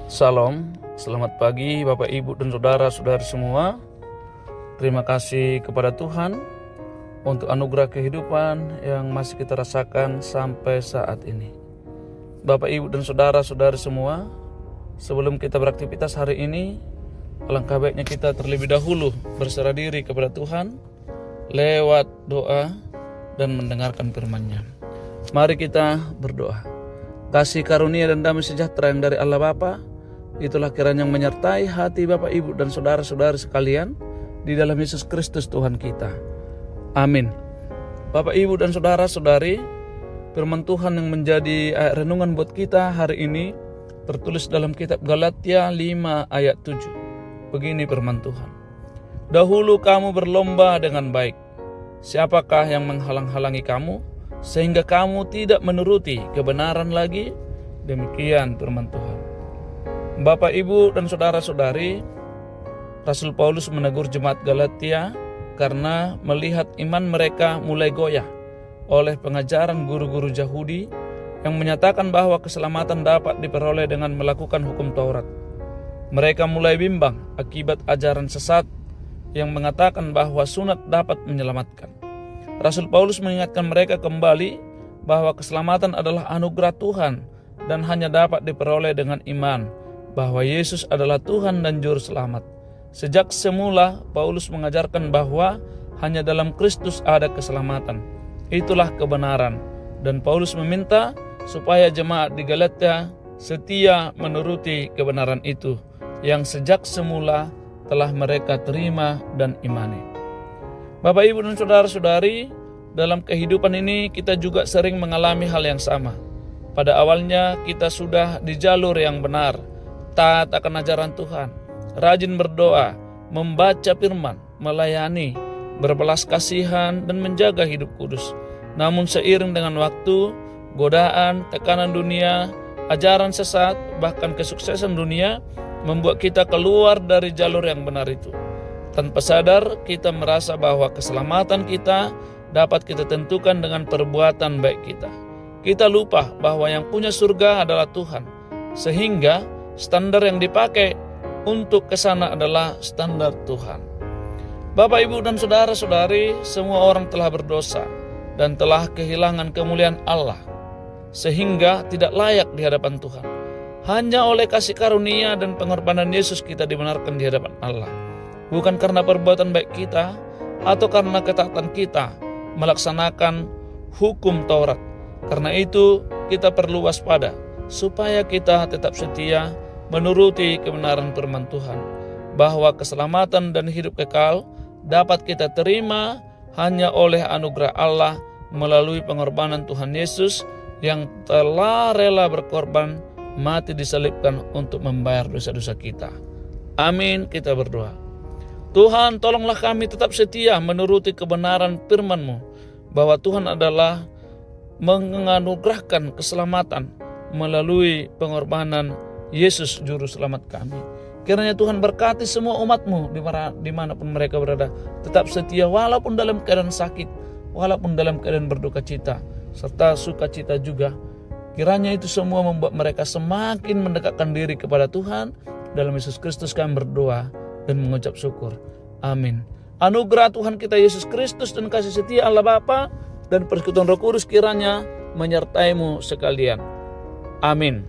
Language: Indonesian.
Salam, selamat pagi Bapak Ibu dan Saudara-saudari semua. Terima kasih kepada Tuhan untuk anugerah kehidupan yang masih kita rasakan sampai saat ini. Bapak Ibu dan Saudara-saudari semua, sebelum kita beraktivitas hari ini, alangkah baiknya kita terlebih dahulu berserah diri kepada Tuhan lewat doa dan mendengarkan firman-Nya. Mari kita berdoa. Kasih karunia dan damai sejahtera yang dari Allah Bapa, itulah kiranya yang menyertai hati Bapak Ibu dan saudara-saudari sekalian di dalam Yesus Kristus Tuhan kita. Amin. Bapak Ibu dan saudara-saudari, firman Tuhan yang menjadi ayat renungan buat kita hari ini tertulis dalam kitab Galatia 5 ayat 7. Begini firman Tuhan. Dahulu kamu berlomba dengan baik. Siapakah yang menghalang-halangi kamu sehingga kamu tidak menuruti kebenaran lagi? Demikian firman Tuhan. Bapak, Ibu, dan saudara-saudari, Rasul Paulus menegur jemaat Galatia karena melihat iman mereka mulai goyah oleh pengajaran guru-guru Yahudi yang menyatakan bahwa keselamatan dapat diperoleh dengan melakukan hukum Taurat. Mereka mulai bimbang akibat ajaran sesat yang mengatakan bahwa sunat dapat menyelamatkan. Rasul Paulus mengingatkan mereka kembali bahwa keselamatan adalah anugerah Tuhan dan hanya dapat diperoleh dengan iman bahwa Yesus adalah Tuhan dan Juru Selamat. Sejak semula Paulus mengajarkan bahwa hanya dalam Kristus ada keselamatan. Itulah kebenaran, dan Paulus meminta supaya jemaat di Galatia setia menuruti kebenaran itu yang sejak semula telah mereka terima dan imani. Bapak, Ibu, dan saudara-saudari, dalam kehidupan ini kita juga sering mengalami hal yang sama. Pada awalnya kita sudah di jalur yang benar, taat akan ajaran Tuhan, rajin berdoa, membaca firman, melayani, berbelas kasihan, dan menjaga hidup kudus. Namun seiring dengan waktu, godaan, tekanan dunia, ajaran sesat, bahkan kesuksesan dunia membuat kita keluar dari jalur yang benar itu. Tanpa sadar, kita merasa bahwa keselamatan kita dapat kita tentukan dengan perbuatan baik kita. Kita lupa bahwa yang punya surga adalah Tuhan, sehingga standar yang dipakai untuk ke sana adalah standar Tuhan. Bapak, Ibu, dan saudara-saudari, semua orang telah berdosa dan telah kehilangan kemuliaan Allah, sehingga tidak layak di hadapan Tuhan. Hanya oleh kasih karunia dan pengorbanan Yesus kita dibenarkan di hadapan Allah. Bukan karena perbuatan baik kita atau karena ketaatan kita melaksanakan hukum Taurat. Karena itu kita perlu waspada supaya kita tetap setia menuruti kebenaran firman Tuhan, bahwa keselamatan dan hidup kekal dapat kita terima hanya oleh anugerah Allah melalui pengorbanan Tuhan Yesus yang telah rela berkorban mati disalibkan untuk membayar dosa-dosa kita. Amin. Kita berdoa. Tuhan, tolonglah kami tetap setia menuruti kebenaran firman-Mu, bahwa Tuhan adalah menganugerahkan keselamatan melalui pengorbanan Yesus Juru Selamat kami. Kiranya Tuhan berkati semua umat-Mu dimanapun mereka berada, tetap setia walaupun dalam keadaan sakit, walaupun dalam keadaan berduka cita, serta sukacita juga. Kiranya itu semua membuat mereka semakin mendekatkan diri kepada Tuhan. Dalam Yesus Kristus kami berdoa dan mengucap syukur. Amin. Anugerah Tuhan kita Yesus Kristus dan kasih setia Allah Bapa dan persekutuan Roh Kudus kiranya menyertai-mu sekalian. Amin.